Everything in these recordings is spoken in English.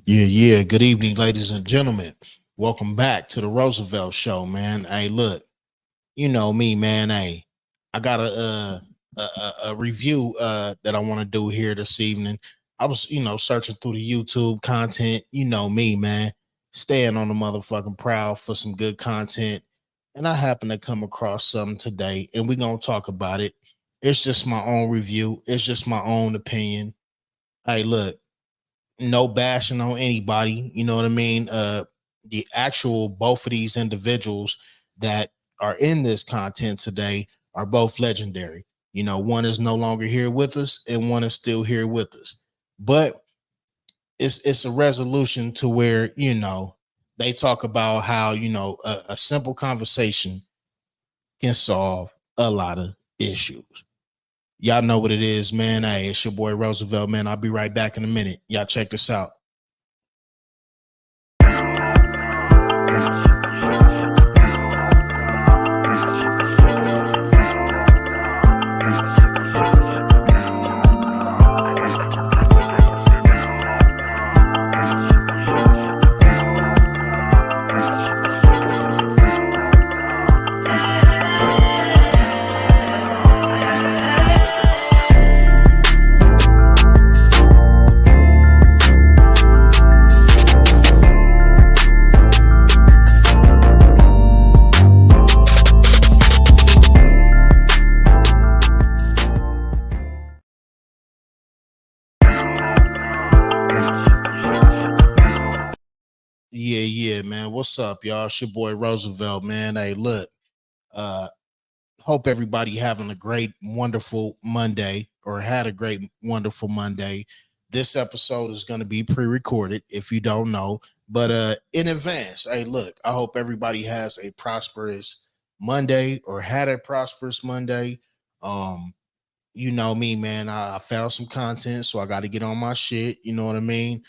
Yeah. Good evening, ladies and gentlemen. Welcome back to the Roosevelt Show, man. Hey, look, you know me, man. Hey, I got a review that I want to do here this evening. I was, searching through the YouTube content. You know me, man. Staying on the motherfucking prowl for some good content, and I happen to come across something today, and we're gonna talk about it. It's just my own review. It's just my own opinion. Hey, look, no bashing on anybody. You know what I mean? The actual both of these individuals that are in this content today are both legendary. You know, one is no longer here with us, and one is still here with us. But it's a resolution to where they talk about how a simple conversation can solve a lot of issues. Y'all know what it is, man. Hey, it's your boy Roosevelt, man. I'll be right back in a minute. Y'all check this out. Yeah, man. What's up, y'all? It's your boy Roosevelt, man. Hey, look, uh, hope everybody having a great, wonderful Monday or had a great, wonderful Monday. This episode is going to be pre-recorded if you don't know, but in advance, hey, look, I hope everybody has a prosperous Monday or had a prosperous Monday. Um, you know me, man. I found some content, so I got to get on my shit. You know what I mean?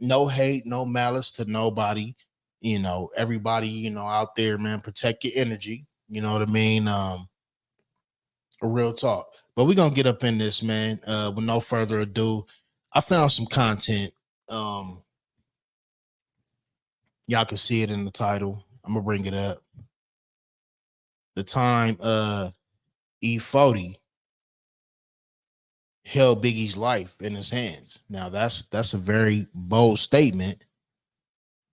No hate, no malice to nobody. Everybody, out there, man, protect your energy. You know what I mean? A real talk. But we're gonna get up in this, man. With no further ado, I found some content. Um, y'all can see it in the title. I'm gonna bring it up. The time E40 held Biggie's life in his hands. Now that's a very bold statement,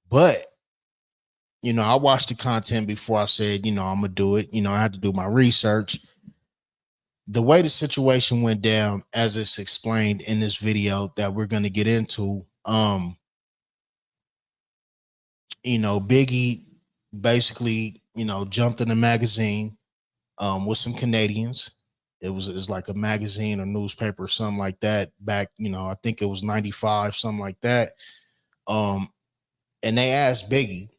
but I watched the content before I said, I'm gonna do it. I had to do my research. The way the situation went down, as it's explained in this video that we're gonna get into, Biggie basically, jumped in a magazine with some Canadians. It's like a magazine or newspaper or something like that back, I think it was 95, something like that. Um, and they asked Biggie,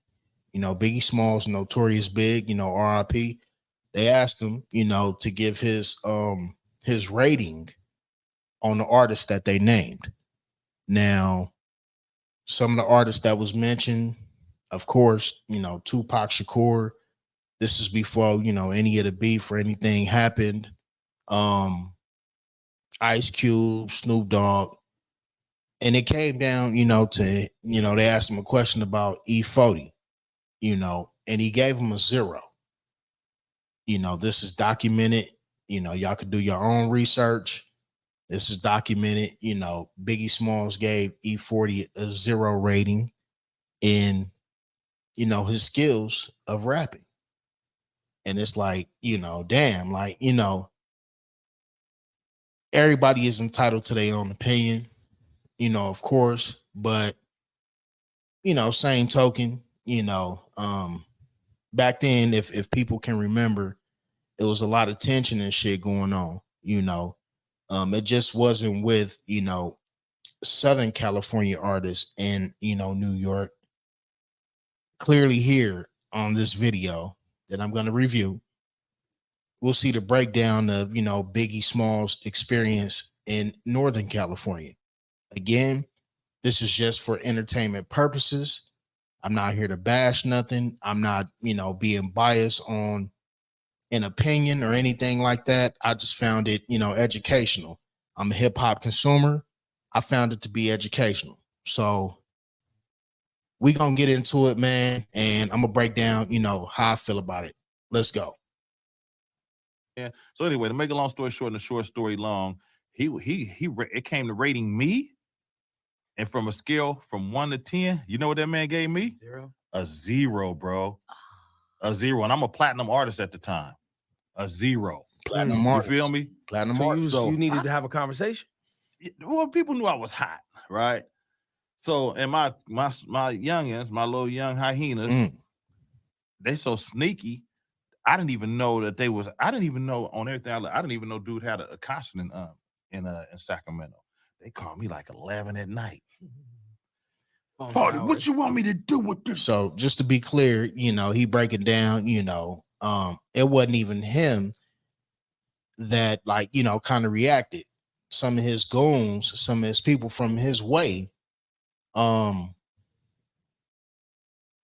Biggie Smalls, Notorious Big, RIP. They asked him, to give his rating on the artist that they named. Now, some of the artists that was mentioned, of course, Tupac Shakur. This is before, any of the beef or anything happened. Um, Ice Cube, Snoop Dogg. And it came down, to, they asked him a question about E40, and he gave him a 0. This is documented. Y'all could do your own research. This is documented. Biggie Smalls gave E40 a 0 rating in, his skills of rapping. And it's like, damn, like, everybody is entitled to their own opinion, of course, but, same token, back then, if people can remember, it was a lot of tension and shit going on, it just wasn't with, Southern California artists and, New York. Clearly here on this video that I'm going to review, we'll see the breakdown of, Biggie Smalls' experience in Northern California. Again, this is just for entertainment purposes. I'm not here to bash nothing. I'm not, being biased on an opinion or anything like that. I just found it, educational. I'm a hip hop consumer. I found it to be educational. So we gonna get into it, man, and I'm gonna break down, how I feel about it. Let's go. Yeah. So anyway, to make a long story short and a short story long, it came to rating me, and from a scale from 1 to 10, you know what that man gave me? 0. A 0, bro. A 0, and I'm a platinum artist at the time. A 0. Platinum You artist. feel me? Platinum So artist. you needed to have a conversation? Well, people knew I was hot, right? So, and my youngins, my little young hyenas, they so sneaky. I didn't even know that they was. I didn't even know on everything. I didn't even know dude had a concert in Sacramento. They called me like 11 at night. Farty, what you want me to do with this? So just to be clear, he breaking down, it wasn't even him that kind of reacted. Some of his goons, some of his people from his way,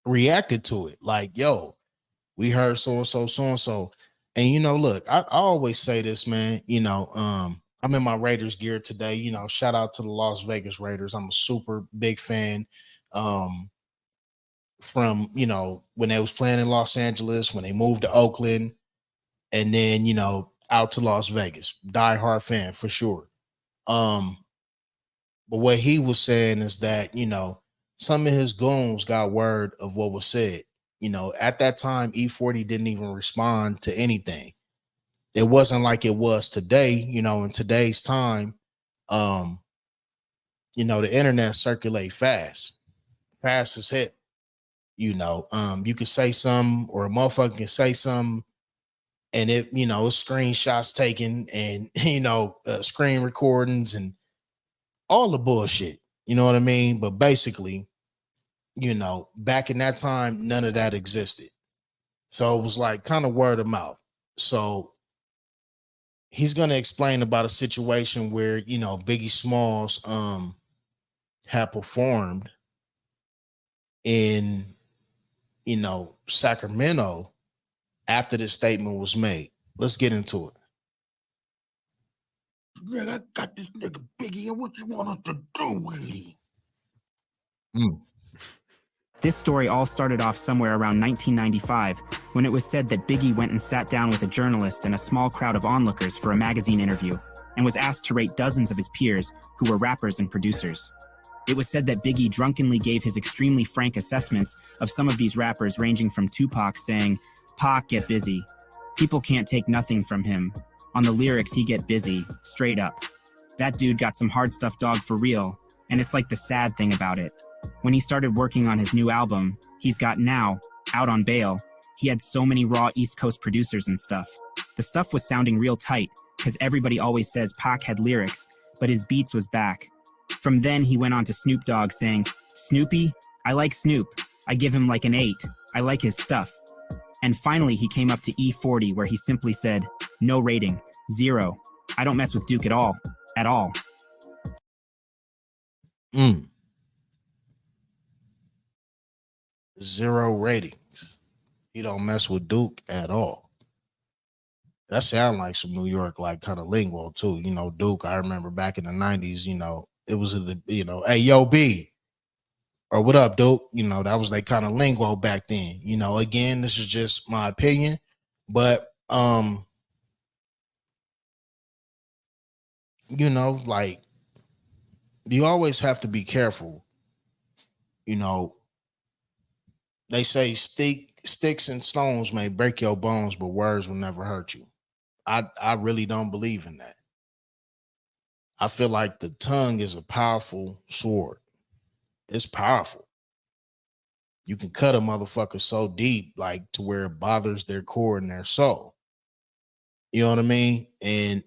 reacted to it. Like, yo, we heard so and so, so and so. And look, I always say this, man. I'm in my Raiders gear today. Shout out to the Las Vegas Raiders. I'm a super big fan. From when they was playing in Los Angeles, when they moved to Oakland, and then out to Las Vegas. Die-hard fan for sure. But what he was saying is that some of his goons got word of what was said. At that time, E40 didn't even respond to anything. It wasn't like it was today. In today's time, the internet circulate fast as hell. You could say something, or a motherfucker can say something, and it's screenshots taken, and screen recordings and all the bullshit. You know what I mean? But basically, back in that time, none of that existed. So it was like kind of word of mouth. So he's gonna explain about a situation where Biggie Smalls had performed in Sacramento after this statement was made. Let's get into it. Nigga, I got this nigga Biggie, and what you want us to do with him? This story all started off somewhere around 1995, when it was said that Biggie went and sat down with a journalist and a small crowd of onlookers for a magazine interview, and was asked to rate dozens of his peers who were rappers and producers. It was said that Biggie drunkenly gave his extremely frank assessments of some of these rappers, ranging from Tupac saying, "Pac, get busy. People can't take nothing from him. On the lyrics, he get busy, straight up. That dude got some hard stuff, dog, for real." And it's like the sad thing about it. When he started working on his new album, He's Got Now, out on bail, he had so many raw East Coast producers and stuff. The stuff was sounding real tight, because everybody always says Pac had lyrics, but his beats was back. From then, he went on to Snoop Dogg saying, "Snoopy, I like Snoop. I give him like an 8. I like his stuff." And finally, he came up to E40, where he simply said, "No rating, 0. I don't mess with Duke at all. At all." 0 ratings. He don't mess with Duke at all. That sound like some New York like kind of lingo too. Duke, I remember back in the 90s, it was the, hey, yo, B, or what up, Duke? That was like kind of lingo back then. Again, this is just my opinion, but like, you always have to be careful. They say sticks and stones may break your bones, but words will never hurt you. I really don't believe in that. I feel like the tongue is a powerful sword. It's powerful. You can cut a motherfucker so deep, like to where it bothers their core and their soul. You know what I mean? And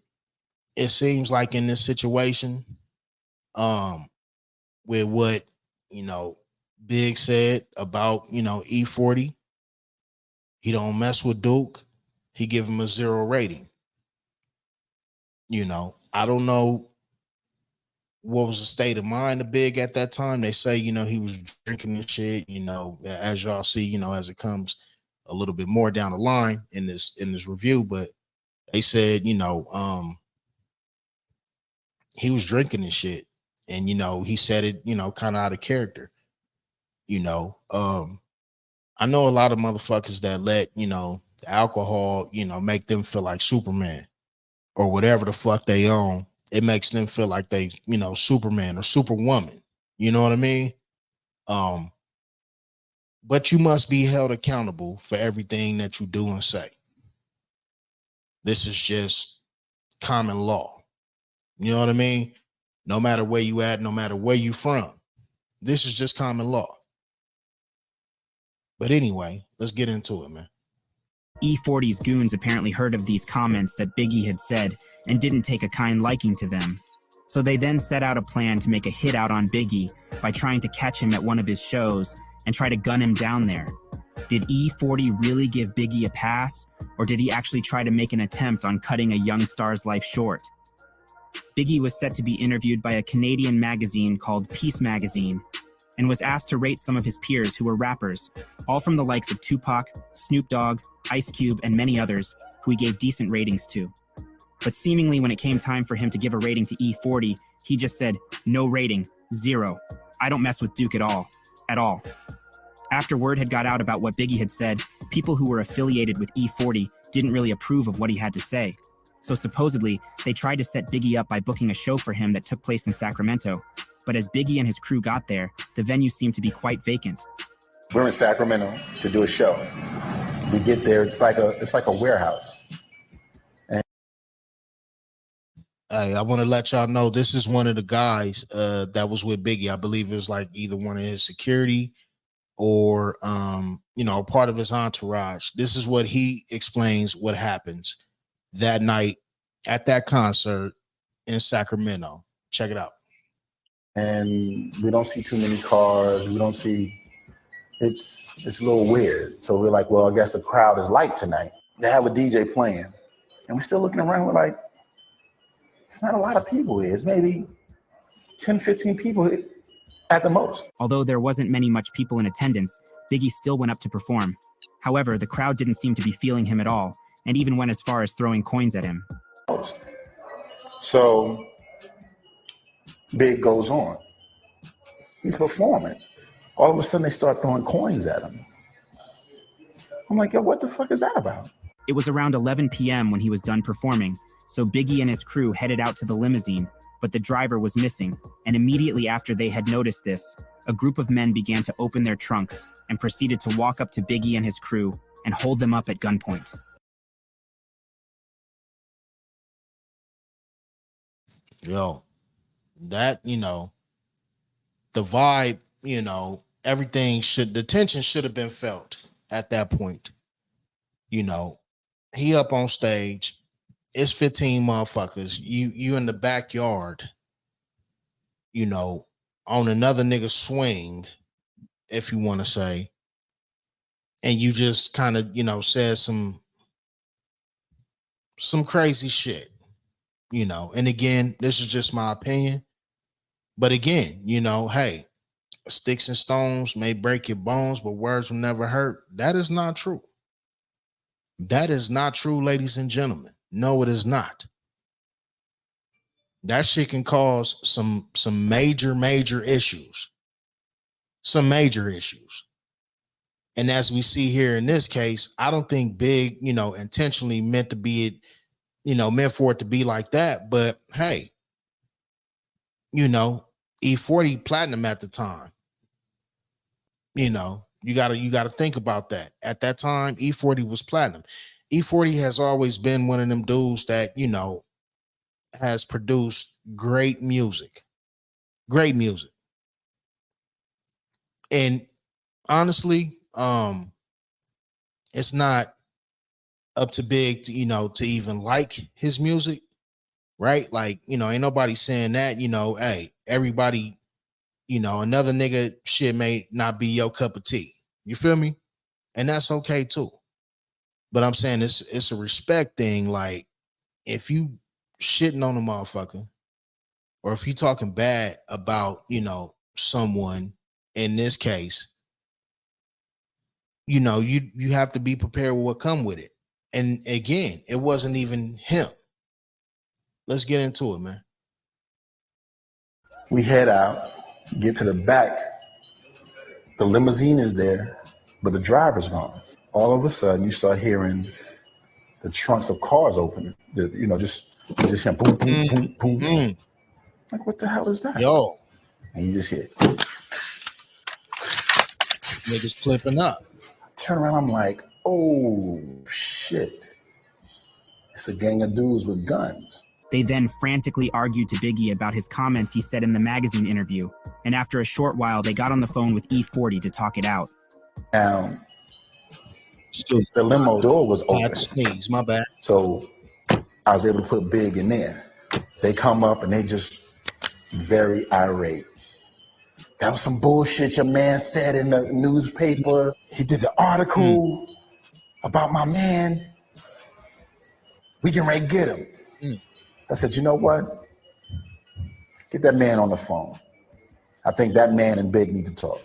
it seems like in this situation, with what Big said about E40, he don't mess with Duke. He give him a 0 rating. I don't know what was the state of mind of Big at that time. They say, he was drinking and shit, as y'all see, as it comes a little bit more down the line in this review. But they said, he was drinking and shit. And, he said it, kind of out of character. You know, I know a lot of motherfuckers that let, you know, the alcohol, you know, make them feel like Superman or whatever the fuck they own. It makes them feel like they, you know, Superman or Superwoman. You know what I mean? But you must be held accountable for everything that you do and say. This is just common law. You know what I mean? No matter where you at, no matter where you from, this is just common law. But anyway, let's get into it, man. E40's goons apparently heard of these comments that Biggie had said and didn't take a kind liking to them. So they then set out a plan to make a hit out on Biggie by trying to catch him at one of his shows and try to gun him down there. Did E40 really give Biggie a pass, or did he actually try to make an attempt on cutting a young star's life short? Biggie was set to be interviewed by a Canadian magazine called Peace Magazine and was asked to rate some of his peers who were rappers, all from the likes of Tupac, Snoop Dogg, Ice Cube, and many others who he gave decent ratings to. But seemingly when it came time for him to give a rating to E40, he just said, "No rating, 0. I don't mess with Duke at all. At all." After word had got out about what Biggie had said, people who were affiliated with E40 didn't really approve of what he had to say. So supposedly, they tried to set Biggie up by booking a show for him that took place in Sacramento. But as Biggie and his crew got there, the venue seemed to be quite vacant. We're in Sacramento to do a show. We get there, it's like a warehouse. Hey, I want to let y'all know this is one of the guys that was with Biggie. I believe it was like either one of his security or you know, part of his entourage. This is what he explains what happens that night at that concert in Sacramento. Check it out. And we don't see too many cars. We don't see, it's a little weird. So we're like, well, I guess the crowd is light tonight. They have a DJ playing. And we're still looking around, we're like, it's not a lot of people here. It's maybe 10, 15 people at the most. Although there wasn't much people in attendance, Biggie still went up to perform. However, the crowd didn't seem to be feeling him at all, and even went as far as throwing coins at him. So Big goes on. He's performing. All of a sudden they start throwing coins at him. I'm like, yo, what the fuck is that about? It was around 11 p.m. when he was done performing, so Biggie and his crew headed out to the limousine, but the driver was missing, and immediately after they had noticed this, a group of men began to open their trunks and proceeded to walk up to Biggie and his crew and hold them up at gunpoint. Yo, that, you know, the vibe, you know, the tension should have been felt at that point. You know, he up on stage, it's 15 motherfuckers. You in the backyard, you know, on another nigga swing, if you want to say, and you just kind of, you know, said some crazy shit, you know. And again, this is just my opinion. But again, you know, hey, sticks and stones may break your bones, but words will never hurt. That is not true. That is not true, ladies and gentlemen. No, it is not. That shit can cause some major issues. Some major issues. And as we see here in this case, I don't think Big, you know, intentionally meant for it to be like that. But hey, you know, E40 platinum at the time. You know, you gotta think about that. At that time, E40 was platinum. E40 has always been one of them dudes that, you know, has produced great music. Great music. And honestly, it's not up to Big to, you know, to even like his music, right? Like, you know, ain't nobody saying that, you know, hey, everybody, you know, another nigga shit may not be your cup of tea. You feel me? And that's okay too. But I'm saying it's a respect thing. Like, if you shitting on a motherfucker, or if you talking bad about, you know, someone in this case, you know, you have to be prepared with what come with it. And again, it wasn't even him. Let's get into it, man. We head out, get to the back The limousine is there, but the driver's gone. All of a sudden, you start hearing the trunks of cars opening. Just hear boom, boom, boom, boom. Like, what the hell is that? Yo. And you just hear niggas flipping up. I turn around, I'm like, oh shit. It's a gang of dudes with guns. They then frantically argued to Biggie about his comments he said in the magazine interview, and after a short while, they got on the phone with E40 to talk it out. Now, the limo door was open. I had to sneeze, my bad. So I was able to put Big in there. They come up and they just very irate. That was some bullshit your man said in the newspaper. He did the article about my man. We can ready to get him. I said, you know what? Get that man on the phone. I think that man and Big need to talk.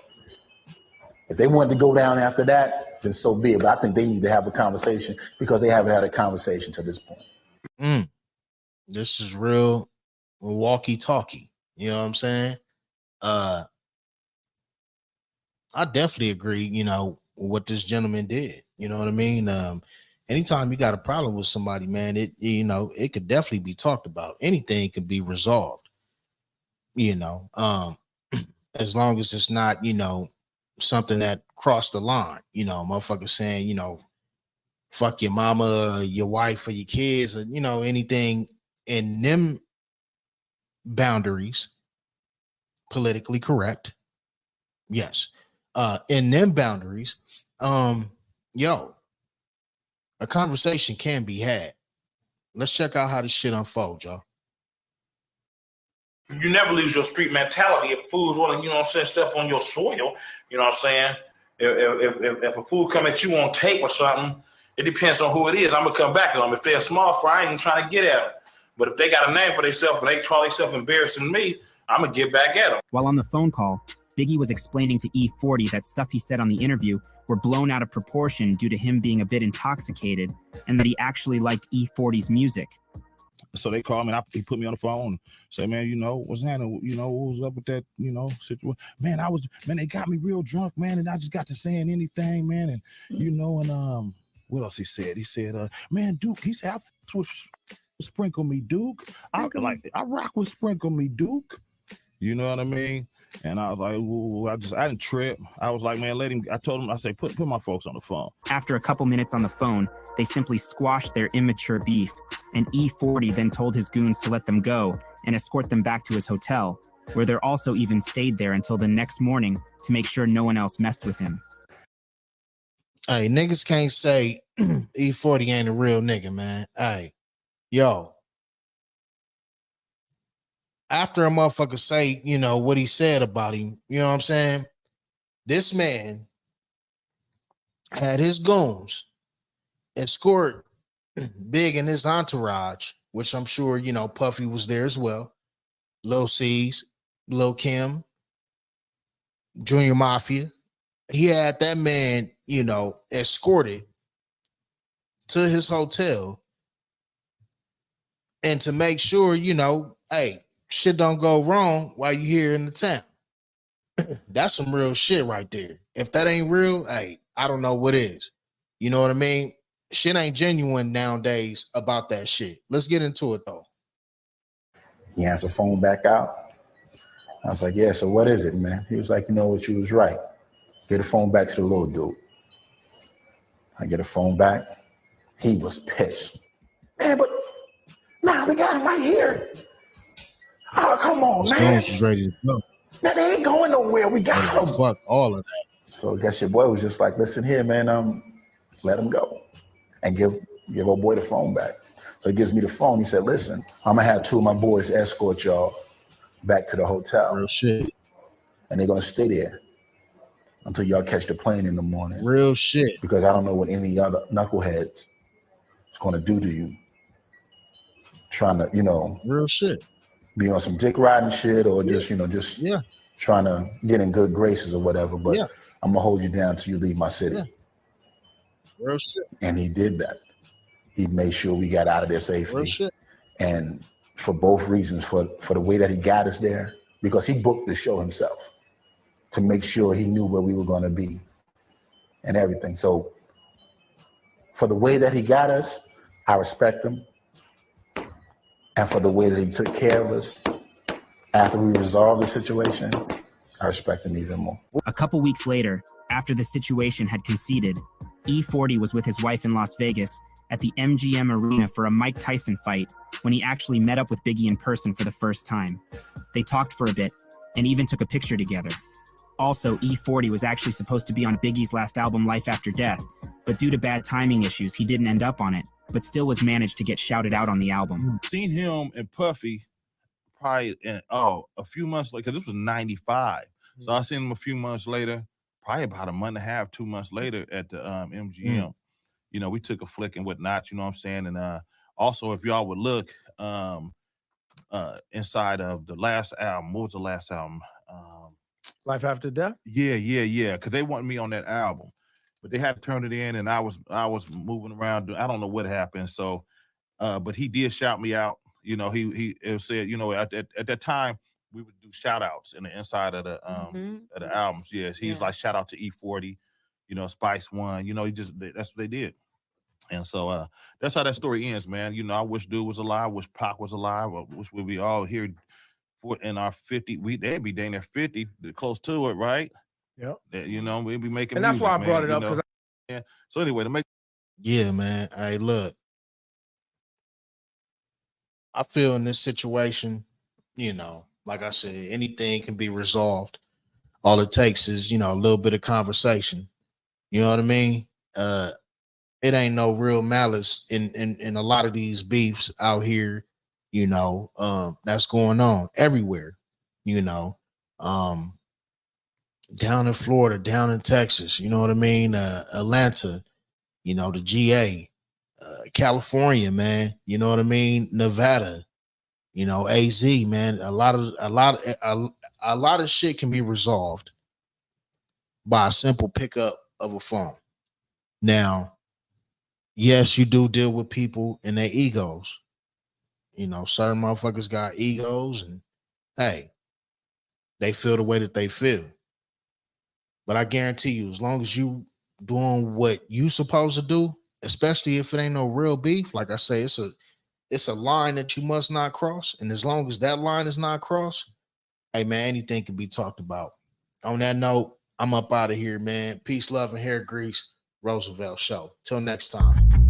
If they wanted to go down after that, then so be it. But I think they need to have a conversation because they haven't had a conversation to this point. This is real walkie-talkie. You know what I'm saying? I definitely agree, with what this gentleman did. You know what I mean? Anytime you got a problem with somebody, man, it could definitely be talked about. Anything can be resolved, as long as it's not, something that crossed the line, motherfuckers saying, fuck your mama, your wife, or your kids, or, anything in them boundaries, politically correct. Yes. In them boundaries, a conversation can be had. Let's check out how this shit unfolds, y'all. You never lose your street mentality if fools want to, step on your soil. You know what I'm saying? If a fool come at you on tape or something, it depends on who it is. I'm gonna come back on them. If they're a small fry, I ain't even trying to get at them. But if they got a name for themselves and they call themselves embarrassing me, I'm gonna get back at them. While on the phone call, Biggie was explaining to E40 that stuff he said on the interview were blown out of proportion due to him being a bit intoxicated, and that he actually liked E40's music. So they called me and he put me on the phone, say, man, what's happening? What was up with that, situation? Man, they got me real drunk, man, and I just got to saying anything, man. And, and what else he said? He said, man, Duke, he said, I with Sprinkle Me, Duke. I rock with Sprinkle Me, Duke. You know what I mean? And I was like, ooh, I didn't trip. I was like, man, I told him, I said, put my folks on the phone. After a couple minutes on the phone, they simply squashed their immature beef, and E40 then told his goons to let them go and escort them back to his hotel, where they're also even stayed there until the next morning to make sure no one else messed with him. Hey, niggas can't say E40 ain't a real nigga, man. Hey, yo. After a motherfucker say, what he said about him, you know what I'm saying? This man had his goons escort Big and his entourage, which I'm sure, Puffy was there as well. Lil C's, Lil Kim, Junior Mafia. He had that man, escorted to his hotel and to make sure, hey, shit don't go wrong while you here in the town. That's some real shit right there. If that ain't real, hey, I don't know what is. You know what I mean? Shit ain't genuine nowadays about that shit. Let's get into it though. He answered the phone back out. I was like, yeah, so what is it, man? He was like, you know what, you was right. Get the phone back to the little dude. I get a phone back. He was pissed. Man, but nah, we got him right here. Oh, come on, man. Was ready to go. Man, they ain't going nowhere. We got him. Fuck all of that. So I guess your boy was just like, listen here, man, let him go. And give old boy the phone back. So he gives me the phone. He said, listen, I'm gonna have two of my boys escort y'all back to the hotel. Real shit. And they're gonna stay there until y'all catch the plane in the morning. Real shit. Because I don't know what any other knuckleheads is gonna do to you. Trying to, real shit. Be on some dick riding shit or just trying to get in good graces or whatever. But I'm gonna hold you down till you leave my city. Yeah. Real shit. And he did that. He made sure we got out of there safely. Real shit. And for both reasons, for the way that he got us there, because he booked the show himself. to make sure he knew where we were going to be and everything. So for the way that he got us, I respect him. And for the way that he took care of us after we resolved the situation, I respect him even more. A couple weeks later, after the situation had conceded, E40 was with his wife in Las Vegas at the MGM Arena for a Mike Tyson fight when he actually met up with Biggie in person for the first time. They talked for a bit and even took a picture together. Also, E40 was actually supposed to be on Biggie's last album, Life After Death, but due to bad timing issues, he didn't end up on it, but still was managed to get shouted out on the album. Seen him and Puffy probably a few months later, because this was 95. So I seen him a few months later, probably about a month and a half, 2 months later at the MGM. You know, we took a flick and whatnot, you know what I'm saying? And also, if y'all would look inside of the last album, what was the last album? Life After Death? Yeah. Because they wanted me on that album. But they had to turn it in, and I was moving around. I don't know what happened. So, but he did shout me out. You know, he said, you know, at that time, we would do shout outs in the inside of the albums. Yes, he was like, shout out to E40, you know, Spice One. You know, that's what they did. And so that's how that story ends, man. You know, I wish Dude was alive, wish Pac was alive, I wish we'd be all here in our 50. They'd be dang near 50, close to it, right? Yeah. You know, we'd be making and that's music, why I man, brought it you up, know? because Yeah. So anyway, to make Yeah, man. Hey, look, I feel in this situation, you know, like I said, anything can be resolved. All it takes is, you know, a little bit of conversation. You know what I mean? It ain't no real malice in a lot of these beefs out here, you know, that's going on everywhere, you know. Down in Florida, down in Texas, you know what I mean? Atlanta, you know, the GA, California, man, you know what I mean? Nevada, you know, AZ, man. A lot of shit can be resolved by a simple pickup of a phone. Now, yes, you do deal with people and their egos. You know, certain motherfuckers got egos, and hey, they feel the way that they feel. But I guarantee you, as long as you doing what you supposed to do, especially if it ain't no real beef, like I say, it's a line that you must not cross. And as long as that line is not crossed, hey man, anything can be talked about. On that note, I'm up out of here, man. Peace, love, and hair grease. Roosevelt Show. Till next time.